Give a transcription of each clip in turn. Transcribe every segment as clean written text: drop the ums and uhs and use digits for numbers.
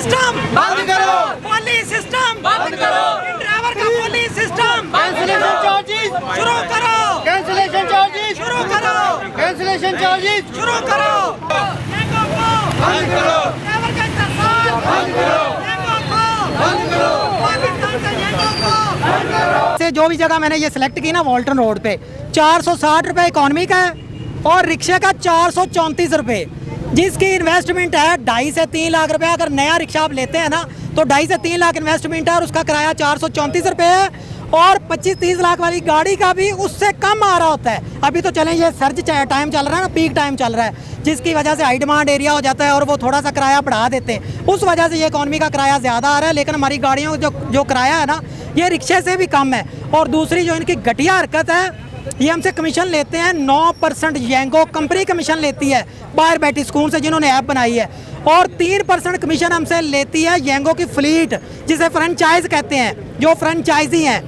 System बंद करो, police system बंद करो, ड्राइवर का पुलिस सिस्टम कैंसिलेशन चार्जेस शुरू करो, कैंसिलेशन चार्जेस शुरू करो, कैंसिलेशन चार्जेस शुरू करो, गैंगों को बंद करो, ड्राइवर का इंतजार बंद करो, गैंगों को बंद करो, पाकिस्तान के गैंगों को बंद करो। से जो भी जगह मैंने ये सिलेक्ट की ना वॉल्टन रोड पे 460 रुपये इकोनॉमी का है और रिक्शे का 434 रुपये, जिसकी इन्वेस्टमेंट है 2.5 से 3 लाख रुपए। अगर नया रिक्शा आप लेते हैं ना तो 2.5 से 3 लाख इन्वेस्टमेंट है और उसका किराया 434 रुपये है और 25-30 लाख वाली गाड़ी का भी उससे कम आ रहा होता है। अभी तो चलें ये सर्ज टाइम चल रहा है ना, पीक टाइम चल रहा है, जिसकी वजह से हाई डिमांड एरिया हो जाता है और वो थोड़ा सा किराया बढ़ा देते हैं, उस वजह से ये इकोनॉमी का किराया ज़्यादा आ रहा है। लेकिन हमारी गाड़ियों जो किराया है ना ये रिक्शे से भी कम है। और दूसरी जो इनकी घटिया हरकत है, ये हमसे कमीशन लेते हैं 9%। येंगो कंपनी कमीशन लेती है बाहर बैठी स्कूल से जिन्होंने ऐप बनाई है, और 3% कमीशन हमसे लेती है येंगो की फ्लीट, जिसे फ्रेंचाइज कहते हैं, जो फ्रेंचाइजी हैं।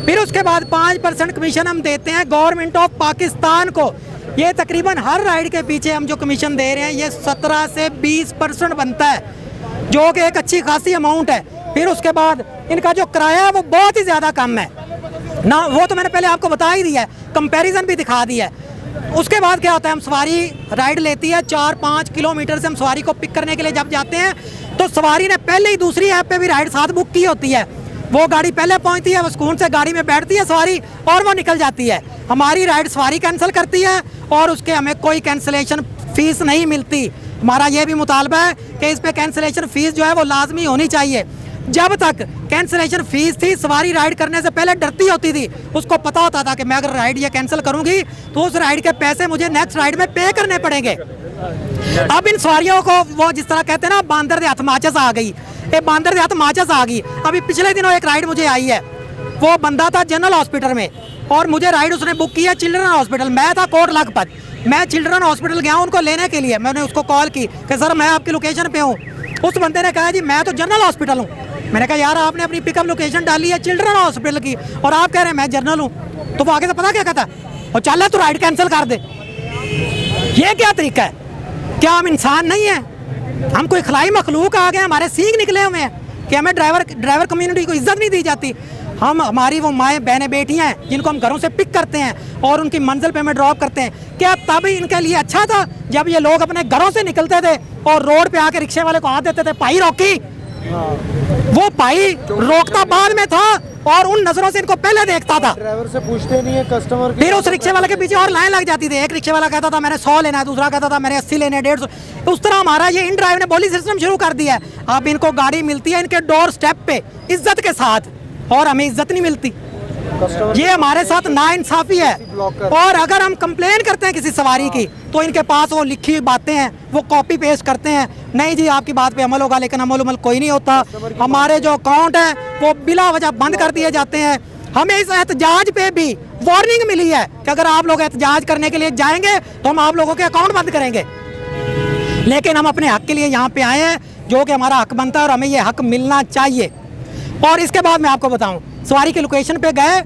फिर उसके बाद 5% कमीशन हम देते हैं गवर्नमेंट ऑफ पाकिस्तान को। ये तकरीबन हर राइड के पीछे हम जो कमीशन दे रहे हैं ये 17 से 20% बनता है, जो कि एक अच्छी खासी अमाउंट है। फिर उसके बाद इनका जो किराया है वो बहुत ही ज़्यादा कम है ना, वो तो मैंने पहले आपको बता ही दिया है, कंपैरिजन भी दिखा दिया है। उसके बाद क्या होता है, हम सवारी राइड लेती है 4-5 किलोमीटर से, हम सवारी को पिक करने के लिए जब जाते हैं तो सवारी ने पहले ही दूसरी ऐप पे भी राइड साथ बुक की होती है। वो गाड़ी पहले पहुंचती है, वो सुकून से गाड़ी में बैठती है सवारी और वो निकल जाती है। हमारी राइड सवारी कैंसिल करती है और उसके हमें कोई कैंसिलेशन फीस नहीं मिलती। हमारा ये भी मुतालबा है कि इस पे कैंसिलेशन फीस जो है वो लाजमी होनी चाहिए। जब तक कैंसिलेशन फीस थी, सवारी राइड करने से पहले डरती होती थी, उसको पता होता था कि मैं अगर राइड ये कैंसिल करूंगी तो उस राइड के पैसे मुझे नेक्स्ट राइड में पे करने पड़ेंगे। अब इन सवारियों को वो जिस तरह कहते हैं ना, बांदर दे हाथ माचस आ गई, ये बांदर दे हाथ माचस आ गई। अभी पिछले दिनों एक राइड मुझे आई है, वो बंदा था जनरल हॉस्पिटल में और मुझे राइड उसने बुक किया चिल्ड्रन हॉस्पिटल। मैं था कोट लखपत, मैं चिल्ड्रन हॉस्पिटल गया उनको लेने के लिए। मैंने उसको कॉल की कि सर मैं आपकी लोकेशन पे हूँ। उस बंदे ने कहा जी मैं तो जनरल हॉस्पिटल हूँ। मैंने कहा यार आपने अपनी पिकअप लोकेशन डाली है चिल्ड्रन हॉस्पिटल की और आप कह रहे हैं मैं जनरल हूँ। तो वो आगे से पता क्या कहता, और चल तू राइड कैंसिल कर दे। ये क्या तरीका है? क्या हम इंसान नहीं है? हम कोई खलाई मखलूक आ गए, हमारे सींग निकले हुए हैं कि हमें ड्राइवर कम्युनिटी को इज्जत नहीं दी जाती। हम हमारी वो माएँ बहनें बेटियाँ हैं जिनको हम घरों से पिक करते हैं और उनकी मंजिल पे हमें ड्रॉप करते हैं। क्या तब इनके लिए अच्छा था जब ये लोग अपने घरों से निकलते थे और रोड पे आके रिक्शे वाले को हाथ देते थे, भाई रोकी? वो भाई रोकता बाद में था और उन नजरों से इनको पहले देखता था। ड्राइवर से पूछते नहीं है कस्टमर की। फिर उस रिक्शे वाले के पीछे और लाइन लग जाती थी। एक रिक्शे वाला कहता था मैंने 100 लेना है, दूसरा कहता था मैंने 80 लेने 150। उस तरह हमारा ये इन ड्राइव ने बोली सिस्टम शुरू कर दिया है। अब इनको गाड़ी मिलती है इनके डोर स्टेप पे इज्जत के साथ और हमें इज्जत नहीं मिलती। ये हमारे साथ नाइंसाफी है। और अगर हम कंप्लेन करते हैं किसी सवारी की तो इनके पास वो लिखी हुई बातें हैं, वो कॉपी पेस्ट करते हैं, नहीं जी आपकी बात पे अमल होगा, लेकिन अमल कोई नहीं होता। हमारे जो अकाउंट है वो बिला वजह बंद कर दिए जाते हैं। हमें इस एहतजाज पे भी वार्निंग मिली है कि अगर आप लोग एहतजाज करने के लिए जाएंगे तो हम आप लोगों के अकाउंट बंद करेंगे। लेकिन हम अपने हक के लिए यहाँ पे आए हैं, जो कि हमारा हक बनता है और हमें ये हक मिलना चाहिए। और इसके बाद मैं आपको बताऊं, सवारी की लोकेशन पे गए,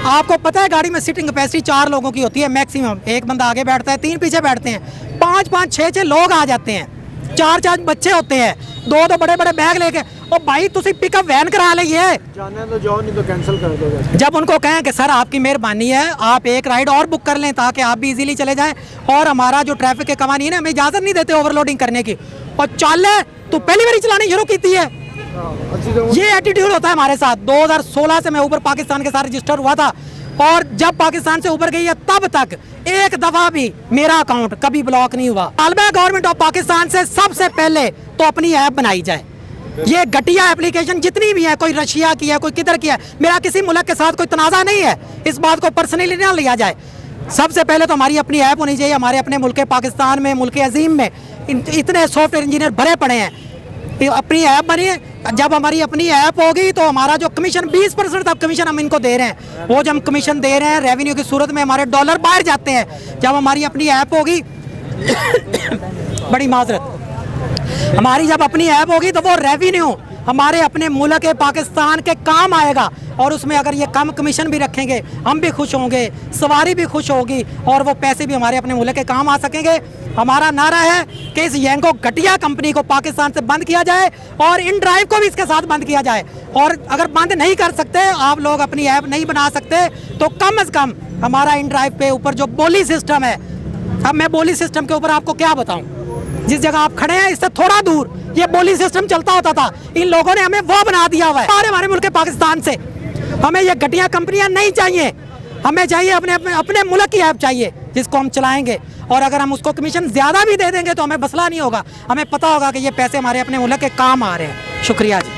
आपको पता है गाड़ी में सीटिंग कैपेसिटी 4 लोगों की होती है मैक्सिमम। एक बंदा आगे बैठता है, 3 पीछे बैठते हैं, 5-5, 6-6 लोग आ जाते हैं, 4-4 बच्चे होते हैं, 2 बड़े बड़े बैग लेके। और भाई तुसी पिकअप वैन करा लीजिए, जाने तो जाओ नहीं तो कैंसिल कर दोगे। जब उनको कहें कि सर आपकी मेहरबानी है आप एक राइड और बुक कर लें ताकि आप भी इजीली चले जाएं, और हमारा जो ट्रैफिक के कवानीन है हमें इजाज़त नहीं देते ओवरलोडिंग करने की, और चल तो पहली बार चलानी शुरू की है। ये एटीट्यूड होता है हमारे साथ। 2016 से मैं ऊबर पाकिस्तान के साथ रजिस्टर हुआ था और जब पाकिस्तान से ऊबर गई है तब तक एक दफा भी मेरा अकाउंट कभी ब्लॉक नहीं हुआ। तालबा गवर्नमेंट ऑफ पाकिस्तान से सबसे पहले तो अपनी ऐप बनाई जाए। ये घटिया एप्लीकेशन जितनी भी है, कोई रशिया की है, कोई किधर की है, मेरा किसी मुल्क के साथ कोई तनाज़ा नहीं है, इस बात को पर्सनली ना लिया जाए। सबसे पहले तो हमारी अपनी ऐप होनी चाहिए। हमारे अपने मुल्क पाकिस्तान में, मुल्क अजीम में इतने सॉफ्टवेयर इंजीनियर भरे पड़े हैं, अपनी ऐप बनी है। जब हमारी अपनी ऐप होगी तो हमारा जो कमीशन 20% तक कमीशन हम इनको दे रहे हैं, वो जब हम कमीशन दे रहे हैं रेवेन्यू की सूरत में हमारे डॉलर बाहर जाते हैं। जब हमारी अपनी ऐप होगी बड़ी माजरत, हमारी जब अपनी ऐप होगी तो वो रेवेन्यू हमारे अपने मुल्क के पाकिस्तान के काम आएगा। और उसमें अगर ये कम कमीशन भी रखेंगे हम भी खुश होंगे, सवारी भी खुश होगी और वो पैसे भी हमारे अपने मुल्क के काम आ सकेंगे। हमारा नारा है कि इस यंगो घटिया कंपनी को पाकिस्तान से बंद किया जाए और इन ड्राइव को भी इसके साथ बंद किया जाए। और अगर बंद नहीं कर सकते, आप लोग अपनी ऐप नहीं बना सकते, तो कम से कम हमारा इन ड्राइव पे ऊपर जो बोली सिस्टम है, अब मैं बोली सिस्टम के ऊपर आपको क्या बताऊं, जिस जगह आप खड़े हैं इससे थोड़ा दूर ये बोली सिस्टम चलता होता था। इन लोगों ने हमें वो बना दिया हुआ है हमारे मुल्क पाकिस्तान से। हमें ये घटिया कंपनियां नहीं चाहिए, हमें चाहिए अपने मुल्क की ऐप चाहिए जिसको हम चलाएंगे। और अगर हम उसको कमीशन ज़्यादा भी दे देंगे तो हमें मसला नहीं होगा, हमें पता होगा कि ये पैसे हमारे अपने मुल्क के काम आ रहे हैं। शुक्रिया जी।